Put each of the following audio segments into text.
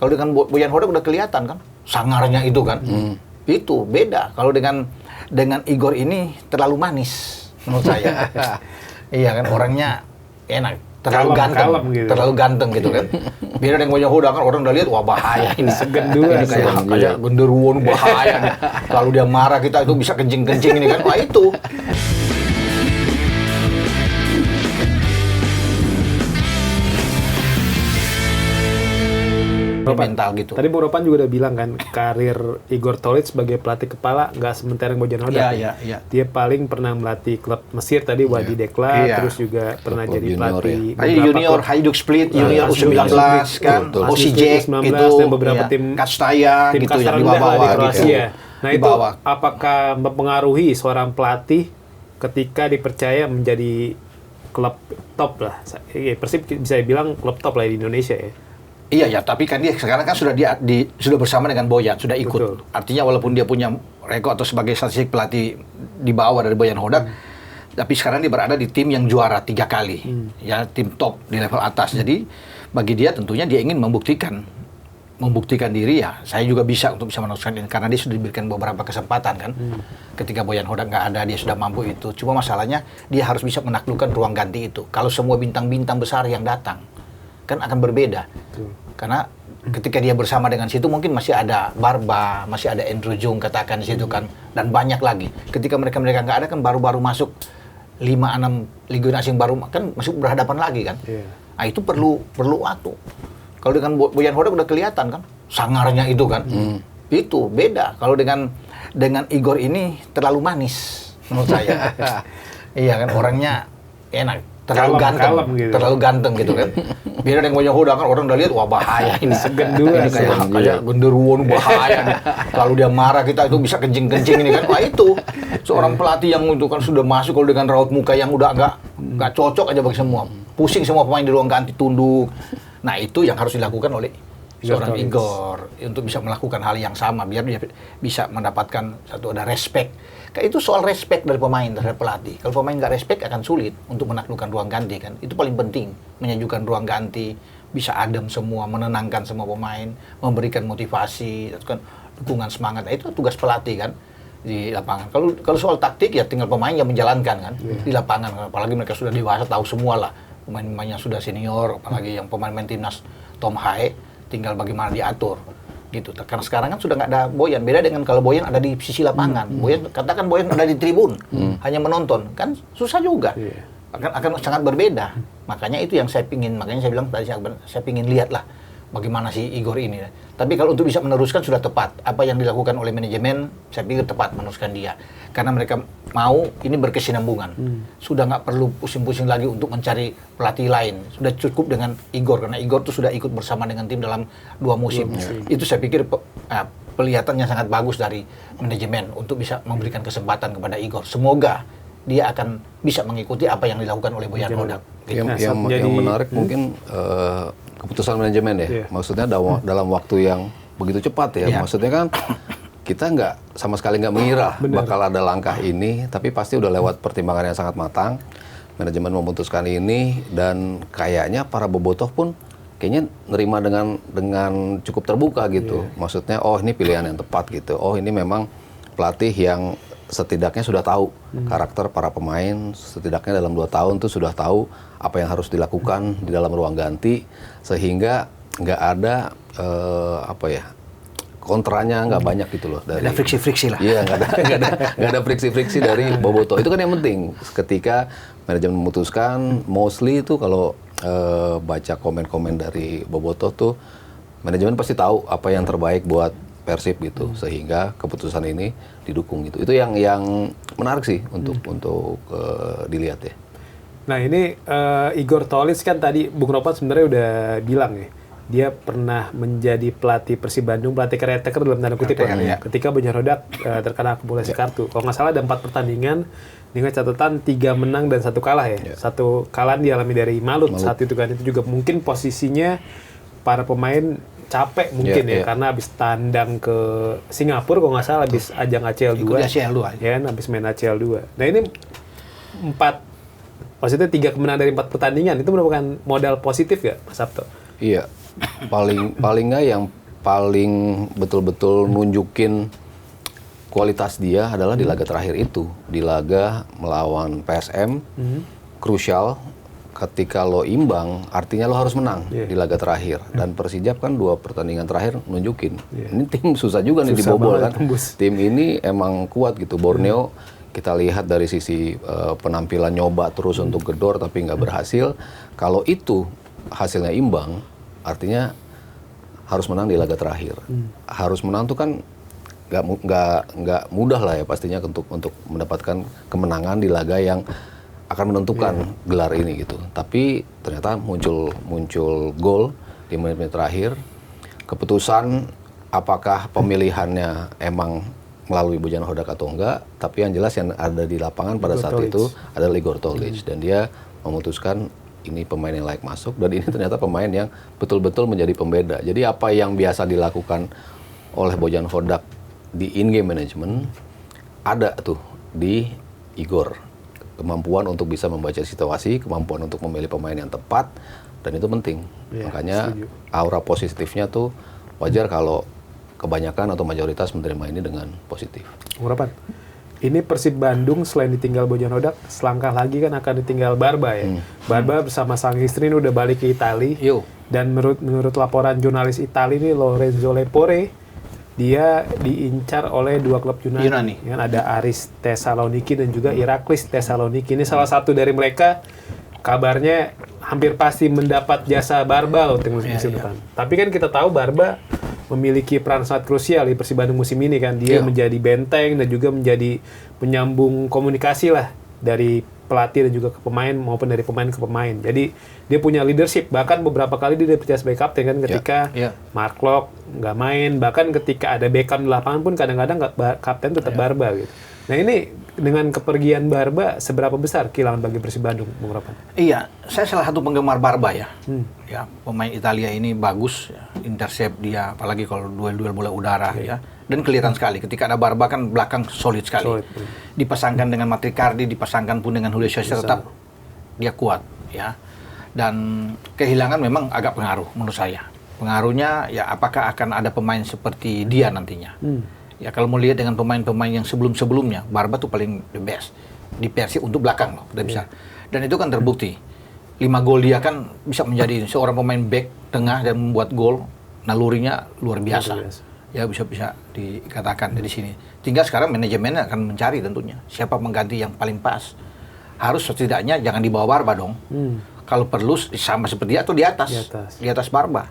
Kalau dengan Boyan Hodak udah kelihatan kan, sangarnya itu kan. Itu beda. Kalau dengan Igor ini terlalu manis menurut saya. Iya kan, orangnya enak, terlalu ganteng gitu kan. Beda dengan Boyan Hodak kan, orang udah lihat wah bahaya ini. Segendua ini kayak genderuwo bahaya nih. Kalau dia marah kita itu bisa kencing-kencing ini kan. Wah itu. Mental gitu. Tadi Bung Ropan juga udah bilang kan, karir Igor Tolic sebagai pelatih kepala nggak sementereng Boyan Hodak. Iya. Dia paling pernah melatih klub Mesir tadi, Wadi Dekla, terus juga pernah jadi pelatih junior, Hajduk Split, junior U19 kan, Osijek gitu, dan beberapa tim Kastaya tim gitu yang di bawah di bawah Kroasia. gitu. Nah itu apakah mempengaruhi seorang pelatih ketika dipercaya menjadi klub top lah? Persib bisa dibilang klub top lah di Indonesia ya. Iya ya, tapi kan dia sekarang kan sudah sudah bersama dengan Boyan, sudah ikut. Betul. Artinya walaupun dia punya rekor atau sebagai statistik pelatih di bawah dari Boyan Hodak, tapi sekarang dia berada di tim yang juara 3 kali, ya tim top di level atas. Jadi bagi dia tentunya dia ingin membuktikan diri ya. Saya juga bisa untuk bisa meneruskan ini karena dia sudah diberikan beberapa kesempatan kan. Ketika Boyan Hodak nggak ada, dia sudah mampu itu. Cuma masalahnya dia harus bisa menaklukkan ruang ganti itu. Kalau semua bintang-bintang besar yang datang kan akan berbeda. Karena ketika dia bersama dengan situ mungkin masih ada Barba, masih ada Andrew Jung katakan di situ kan, dan banyak lagi. Ketika mereka nggak ada kan baru masuk 5-6 legionaris asing baru kan masih berhadapan lagi kan. Nah itu perlu waktu. Kalau dengan Boyan Hodak udah kelihatan kan, sangarnya itu kan. Itu beda. Kalau dengan Igor ini terlalu manis menurut saya. Iya kan, orangnya enak. Terlalu ganteng gitu kan. Beda dengan Boyan Hodak kan, orang udah lihat wah bahaya ini. Segendua ini kayak genderuwo bahaya nih. Kalau dia marah kita itu bisa kencing-kencing ini kan. Wah itu seorang pelatih yang itu kan sudah masuk kalau dengan raut muka yang udah nggak cocok aja bagi semua. Pusing semua pemain di ruang ganti, tunduk. Nah itu yang harus dilakukan oleh seorang Igor untuk bisa melakukan hal yang sama biar dia bisa mendapatkan ada respect. Itu soal respect dari pemain terhadap pelatih. Kalau pemain nggak respect akan sulit untuk menaklukkan ruang ganti kan. Itu paling penting, menyejukkan ruang ganti, bisa adem semua, menenangkan semua pemain, memberikan motivasi, kan dukungan semangat. Nah, itu tugas pelatih kan di lapangan. Kalau soal taktik ya tinggal pemain yang menjalankan kan di lapangan. Apalagi mereka sudah dewasa, tahu semua lah. Pemain-pemain yang sudah senior, apalagi yang pemain-pemain timnas Tom Hae, tinggal bagaimana diatur. Gitu. Karena sekarang kan sudah nggak ada Boyan. Beda dengan kalau Boyan ada di sisi lapangan. Katakan Boyan ada di tribun, hanya menonton, kan susah juga. Akan sangat berbeda. Makanya itu yang saya pingin. Makanya saya bilang tadi saya pingin lihat lah bagaimana si Igor ini. Tapi kalau untuk bisa meneruskan sudah tepat. Apa yang dilakukan oleh manajemen, saya pikir tepat meneruskan dia. Karena mereka mau ini berkesinambungan. Sudah nggak perlu pusing-pusing lagi untuk mencari pelatih lain. Sudah cukup dengan Igor. Karena Igor itu sudah ikut bersama dengan tim dalam 2 musim. Itu saya pikir kelihatannya sangat bagus dari manajemen untuk bisa memberikan kesempatan kepada Igor. Semoga dia akan bisa mengikuti apa yang dilakukan oleh Boyan Hodak. Yang menarik mungkin keputusan manajemen ya. Maksudnya dalam waktu yang begitu cepat ya. Maksudnya kan kita sama sekali nggak mengira bakal ada langkah ini, tapi pasti udah lewat pertimbangan yang sangat matang. Manajemen memutuskan ini dan kayaknya para bobotoh pun kayaknya nerima dengan cukup terbuka gitu. Maksudnya ini pilihan yang tepat gitu. Ini memang pelatih yang setidaknya sudah tahu karakter para pemain, setidaknya dalam 2 tahun tuh sudah tahu apa yang harus dilakukan di dalam ruang ganti, sehingga nggak ada kontranya nggak banyak gitu loh. Ada friksi-friksi lah. Iya, nggak ada friksi-friksi dari bobotoh. Itu kan yang penting. Ketika manajemen memutuskan, mostly itu kalau baca komen-komen dari bobotoh tuh, manajemen pasti tahu apa yang terbaik buat Persib gitu, sehingga keputusan ini didukung gitu. Itu yang menarik sih untuk dilihat ya. Nah ini Igor Tolic kan tadi Bung Ropan sebenarnya udah bilang ya, dia pernah menjadi pelatih Persib Bandung, pelatih caretaker dalam tanda kutip ya. Ketika Boyan Hodak terkena akumulasi kartu. Kalau nggak salah ada 4 pertandingan dengan catatan 3 menang dan 1 kalah ya. 1 kalah dialami dari Malut saat itu kan. Itu juga mungkin posisinya para pemain capek mungkin ya, karena habis tandang ke Singapura kalau nggak salah, habis ajang ACL 2. Ya, habis main ACL 2. Nah ini 4, maksudnya 3 kemenangan dari 4 pertandingan, itu merupakan modal positif nggak, Mas Sabto? Iya, paling nggak yang paling betul-betul nunjukin kualitas dia adalah di laga terakhir itu, di laga melawan PSM, krusial. Ketika lo imbang, artinya lo harus menang di laga terakhir. Dan Persijap kan 2 pertandingan terakhir nunjukin. Ini tim susah juga nih dibobol kan. Tim ini emang kuat gitu. Borneo kita lihat dari sisi penampilan nyoba terus untuk gedor tapi nggak berhasil. Kalau itu hasilnya imbang, artinya harus menang di laga terakhir. Harus menang tuh kan nggak mudah lah ya pastinya untuk mendapatkan kemenangan di laga yang akan menentukan gelar ini gitu. Tapi ternyata muncul gol di menit-menit terakhir. Keputusan apakah pemilihannya emang melalui Bojan Hodak atau enggak, tapi yang jelas yang ada di lapangan pada saat itu adalah Igor Tolić dan dia memutuskan ini pemain yang layak masuk dan ini ternyata pemain yang betul-betul menjadi pembeda. Jadi apa yang biasa dilakukan oleh Bojan Hodak di in-game management ada tuh di Igor. Kemampuan untuk bisa membaca situasi, kemampuan untuk memilih pemain yang tepat, dan itu penting. Makanya aura positifnya tuh wajar kalau kebanyakan atau mayoritas menerima ini dengan positif. Harapan. Ini Persib Bandung selain ditinggal Bojan Hodak, selangkah lagi kan akan ditinggal Barba ya. Barba bersama sang istri ini udah balik ke Italia. Dan menurut laporan jurnalis Italia ini Lorenzo Lepore, dia diincar oleh 2 klub Yunani. Kan ada Aris Thessaloniki dan juga Iraklis Thessaloniki. Ini salah satu dari mereka kabarnya hampir pasti mendapat jasa Barba loh musim depan. Tapi kan kita tahu Barba memiliki peran sangat krusial di Persib Bandung musim ini kan. Dia menjadi benteng dan juga menjadi penyambung komunikasi lah dari pelatih dan juga ke pemain maupun dari pemain ke pemain. Jadi dia punya leadership. Bahkan beberapa kali dia dipercaya sebagai kapten kan ketika Mark Locke nggak main. Bahkan ketika ada Beckham di lapangan pun kadang-kadang kapten tetap Barba gitu. Nah ini dengan kepergian Barba seberapa besar kehilangan bagi Persib Bandung, Bung Ropan? Iya, saya salah satu penggemar Barba ya. Ya, pemain Italia ini bagus, ya. Intercept dia, apalagi kalau duel-duel bola udara ya. Dan kelihatan sekali ketika ada Barba kan belakang solid sekali. Dipasangkan dengan Matricardi, dipasangkan pun dengan Julio Cesar tetap dia kuat ya. Dan kehilangan memang agak pengaruh menurut saya. Pengaruhnya ya apakah akan ada pemain seperti dia nantinya. Ya kalau mau lihat dengan pemain-pemain yang sebelum-sebelumnya, Barba tuh paling the best di Persib untuk belakang loh, udah bisa. Dan itu kan terbukti. 5 gol dia kan bisa menjadi seorang pemain back tengah dan membuat gol, nalurinya luar biasa. Ya bisa dikatakan di sini. Tinggal sekarang manajemen akan mencari tentunya siapa mengganti yang paling pas. Harus setidaknya jangan di bawah Barba dong. Kalau perlu sama seperti dia atau di atas Barba.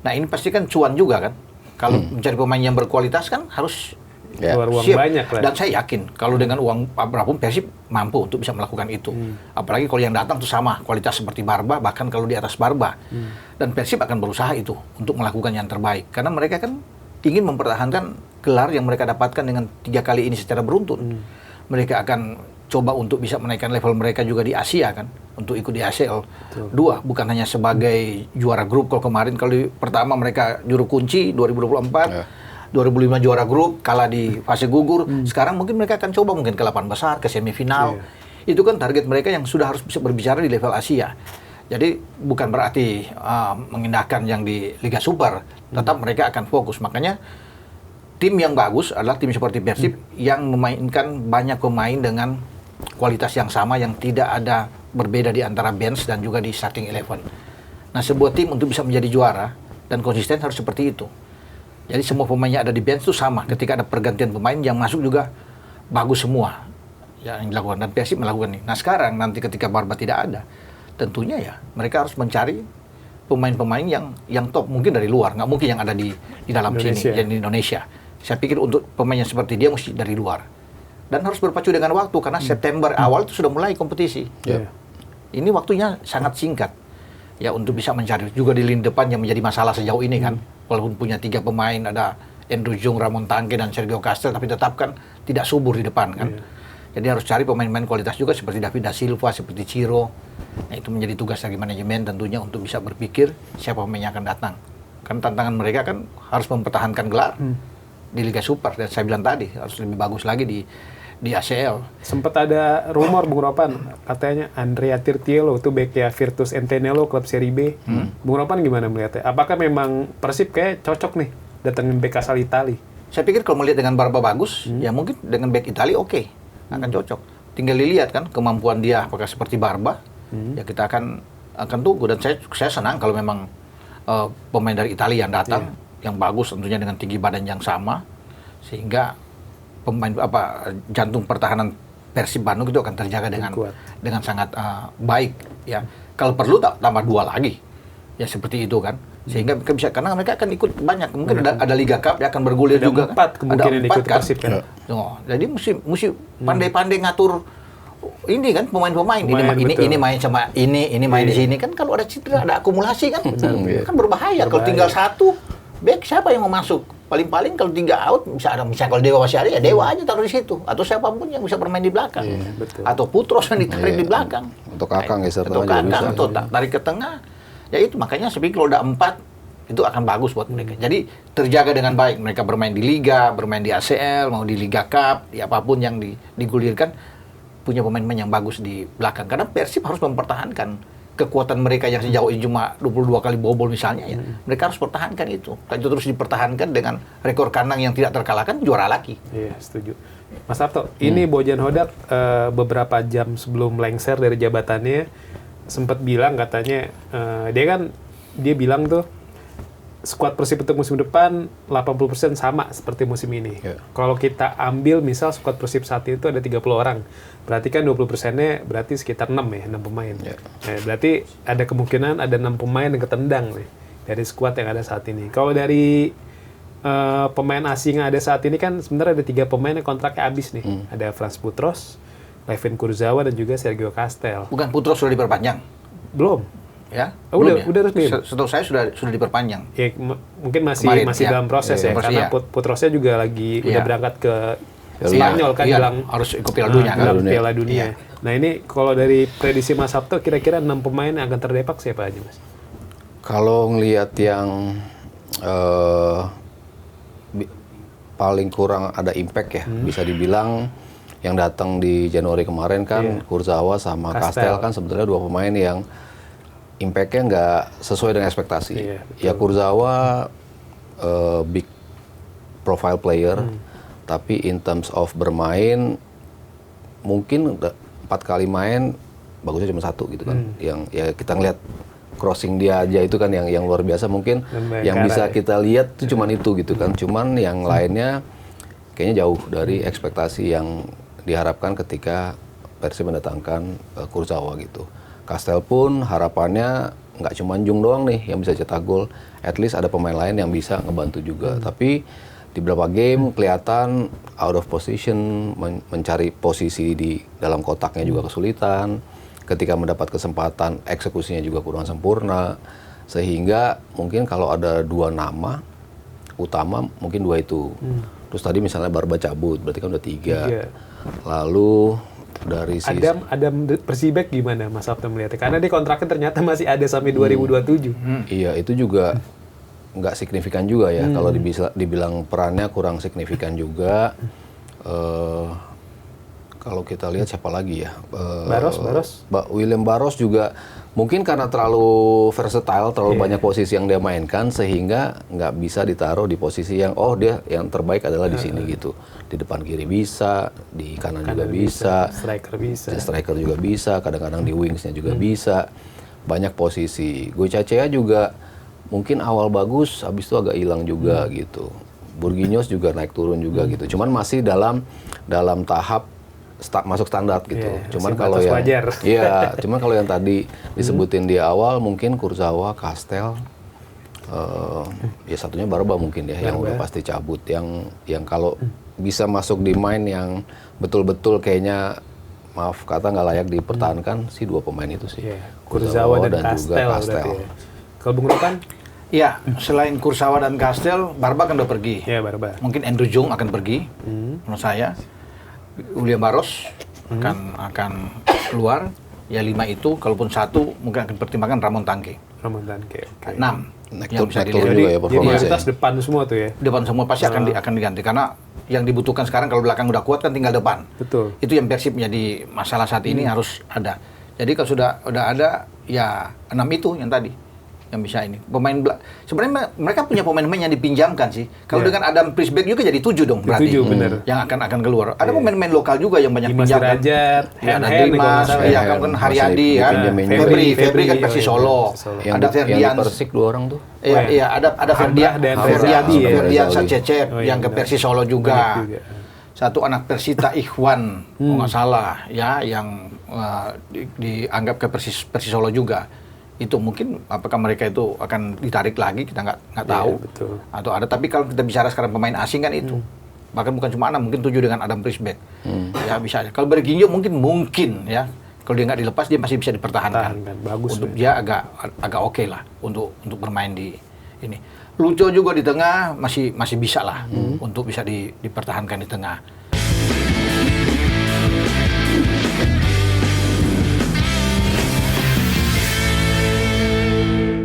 Nah ini pasti kan cuan juga kan. Kalau mencari pemain yang berkualitas kan harus siap. Banyak lah. Dan saya yakin kalau dengan uang berapapun Persib mampu untuk bisa melakukan itu. Apalagi kalau yang datang tuh sama kualitas seperti Barba, bahkan kalau di atas Barba. Dan Persib akan berusaha itu untuk melakukan yang terbaik. Karena mereka kan ingin mempertahankan gelar yang mereka dapatkan dengan 3 kali ini secara beruntun. Mereka akan coba untuk bisa menaikkan level mereka juga di Asia kan, untuk ikut di ACL. 2, bukan hanya sebagai juara grup kalau kemarin, kalau pertama mereka juru kunci 2024, 2005 juara grup, kalah di fase gugur, sekarang mungkin mereka akan coba mungkin ke 8 besar, ke semifinal. Itu kan target mereka yang sudah harus bisa berbicara di level Asia. Jadi bukan berarti mengindahkan yang di Liga Super, tetap mereka akan fokus. Makanya tim yang bagus adalah tim seperti Persib yang memainkan banyak pemain dengan kualitas yang sama, yang tidak ada berbeda di antara bench dan juga di starting 11. Nah, sebuah tim untuk bisa menjadi juara dan konsisten harus seperti itu. Jadi semua pemainnya ada di bench itu sama. Ketika ada pergantian pemain yang masuk juga bagus semua yang dilakukan, dan Persib melakukan ini. Nah sekarang nanti ketika Barba tidak ada, tentunya ya mereka harus mencari pemain-pemain yang top, mungkin dari luar, nggak mungkin yang ada di dalam Indonesia. Sini, di Indonesia. Saya pikir untuk pemain yang seperti dia mesti dari luar. Dan harus berpacu dengan waktu, karena September awal itu sudah mulai kompetisi. Ini waktunya sangat singkat. Ya untuk bisa mencari juga di lini depan yang menjadi masalah sejauh ini kan. Walaupun punya 3 pemain, ada Andrew Jung, Ramon Tangke, dan Sergio Castel, tapi tetap kan tidak subur di depan kan. Jadi harus cari pemain-pemain kualitas juga seperti David da Silva, seperti Ciro. Nah, itu menjadi tugas dari manajemen tentunya untuk bisa berpikir siapa pemain yang akan datang. Kan tantangan mereka kan harus mempertahankan gelar di Liga Super, dan saya bilang tadi harus lebih bagus lagi di di ACL. Sempat ada rumor Bung Ropan, katanya Andrea Tirtiello itu backnya Virtus Entenello klub Serie B. Bung Ropan gimana melihatnya? Apakah memang Persib kayak cocok nih datengin back asal Itali? Saya pikir kalau melihat dengan Barba bagus, ya mungkin dengan back Itali oke, akan cocok. Tinggal dilihat kan kemampuan dia apakah seperti Barba. Ya kita akan tunggu, dan saya senang kalau memang pemain dari Italia yang datang yang bagus, tentunya dengan tinggi badan yang sama, sehingga pemain jantung pertahanan Persib Bandung itu akan terjaga dengan sangat baik ya. Kalau perlu tambah 2 lagi ya, seperti itu kan, sehingga mereka bisa, karena mereka akan ikut banyak, mungkin ada Liga Cup ya, akan bergulir ada juga 4 kemungkinan ada 4 ikut kan. Persib kan. Jadi mesti pandai-pandai ngatur ini kan, pemain-pemain ini main sama ini main di sini kan. Kalau ada cedera, ada akumulasi kan, kan berbahaya. Kalau tinggal 1 back, siapa yang mau masuk? Paling-paling kalau 3 out bisa ada, misalnya kalau Dewa masih ada ya Dewa aja taruh di situ, atau siapapun yang bisa bermain di belakang, atau Putros yang ditarik di belakang, untuk Kakang ya, serta atau Kakang, atau tarik ke tengah. Ya itu makanya saya pikir kalau udah 4 itu akan bagus buat mereka. Jadi terjaga dengan baik, mereka bermain di Liga, bermain di ACL, mau di Liga Cup, ya apapun yang digulirkan, punya pemain-pemain yang bagus di belakang. Karena Persib harus mempertahankan kekuatan mereka yang sejauh ini cuma 22 kali bobol misalnya ya. Mereka harus pertahankan itu. Kalau itu terus dipertahankan dengan rekor kandang yang tidak terkalahkan, juara lagi. Iya, setuju. Mas Sabto, ini Bojan Hodak beberapa jam sebelum lengser dari jabatannya sempat bilang katanya, dia bilang tuh skuad Persib untuk musim depan 80% sama seperti musim ini. Kalau kita ambil misal skuad Persib saat itu ada 30 orang, berarti kan 20%-nya berarti sekitar 6 pemain. Berarti ada kemungkinan ada 6 pemain yang ketendang nih dari skuad yang ada saat ini. Kalau dari pemain asing yang ada saat ini kan sebenarnya ada 3 pemain yang kontraknya habis nih. Ada Frans Putros, Levin Kurzawa, dan juga Sergio Castel. Bukan, Putros sudah diperpanjang? Belum. Ya, udah resmi. Setahu saya sudah diperpanjang. Ya, mungkin masih Kemarin, dalam proses ya, karena Putrosnya juga lagi udah berangkat ke Spanyol kan, bilang harus ikut Piala Dunia. Nah ini kalau dari prediksi Mas Sabto, kira-kira 6 pemain yang akan terdepak siapa aja, Mas? Kalau ngelihat yang paling kurang ada impact ya, bisa dibilang yang datang di Januari kemarin kan, Kurzawa sama Castel kan sebetulnya 2 pemain yang impact-nya nggak sesuai dengan ekspektasi. Ya Kurzawa big profile player, tapi in terms of bermain mungkin 4 kali main bagusnya cuma 1 gitu kan. Yang ya kita ngeliat crossing dia aja itu kan yang luar biasa, mungkin yang bisa kita lihat itu cuman itu gitu kan. Cuman yang lainnya kayaknya jauh dari ekspektasi yang diharapkan ketika Persib mendatangkan Kurzawa gitu. Castel pun harapannya nggak cuma Jung doang nih yang bisa cetak gol, at least ada pemain lain yang bisa ngebantu juga. Tapi di beberapa game kelihatan out of position, mencari posisi di dalam kotaknya juga kesulitan. Ketika mendapat kesempatan, eksekusinya juga kurang sempurna. Sehingga mungkin kalau ada 2 nama utama, mungkin 2 itu. Terus tadi misalnya Barba cabut, berarti kan udah 3. Lalu dari sisi Adam Persibek gimana Mas Sabto melihatnya? Karena dia kontraknya ternyata masih ada sampai 2027. Iya, itu juga nggak signifikan juga ya. Kalau dibilang perannya kurang signifikan juga. Kalau kita lihat siapa lagi ya? Baros? William Baros juga mungkin karena terlalu versatile, terlalu banyak posisi yang dia mainkan, sehingga nggak bisa ditaruh di posisi yang dia yang terbaik adalah di sini gitu. Di depan kiri bisa, di kanan juga bisa, striker juga bisa, kadang-kadang di wingsnya juga bisa. Banyak posisi. Goicacea juga mungkin awal bagus, habis itu agak hilang juga gitu. Burginhos juga naik turun juga gitu. Cuman masih dalam tahap masuk standar gitu. Cuman kalau yang tadi disebutin di awal mungkin Kurzawa, Castel, ya satunya Barba mungkin ya yang udah pasti cabut. Yang kalau bisa masuk di main yang betul-betul kayaknya maaf kata nggak layak dipertahankan sih 2 pemain itu sih. Kurzawa dan juga Castel. Kalau Bung Rokan? Ya, selain Kurzawa dan Castel, Barba kan udah pergi. Ya, Barba. Mungkin Andrew Jung akan pergi, menurut saya. William Baros akan keluar. Ya 5 itu, kalaupun 1 mungkin akan pertimbangkan Ramon Tanque. 6. yang bisa Nektur dilihat. juga ya Jadi performanya. mayoritas depan semua tuh ya. Depan semua pasti akan diganti karena yang dibutuhkan sekarang kalau belakang udah kuat kan tinggal depan. Betul. Itu yang Persib menjadi masalah saat ini harus ada. Jadi kalau udah ada ya 6 itu yang tadi yang bisa ini. Sebenarnya mereka punya pemain-pemain yang dipinjamkan sih. Kalau dengan Adam Prisbeck juga jadi 7 dong berarti. 7 bener. Yang akan keluar. Ada pemain-pemain lokal juga yang banyak Dimas pinjamkan. Derajat, Ya, ada Hen-Hen Dimas, kalau nggak ya salah. kan Haryadi Masih kan. dipinjemin juga. Febri kan Febri, Persis oh iya, Solo. Persis Solo. Yang Ada di Ferdian. Persik 2 orang tuh. Iya, iya, ada Hamdah dan Rezali, ya. Ferdiansa Rezali. Cecep Oh, iya, yang ke benar. Persis Solo juga. Banyak juga. Satu anak Persita Ikhwan, kalau nggak salah, ya, yang dianggap ke Persis Solo juga. Itu mungkin apakah mereka itu akan ditarik lagi, kita nggak tahu. betul. Atau ada, tapi kalau kita bicara sekarang pemain asing kan itu. Bahkan bukan cuma 6, mungkin 7 dengan Adam Prisbeck. Ya bisa aja. Kalau Berginjo mungkin ya. Kalau dia nggak dilepas, dia masih bisa dipertahankan. Bagus. Untuk dia agak oke lah untuk bermain di ini. Lucho juga di tengah masih bisa lah untuk bisa dipertahankan di tengah.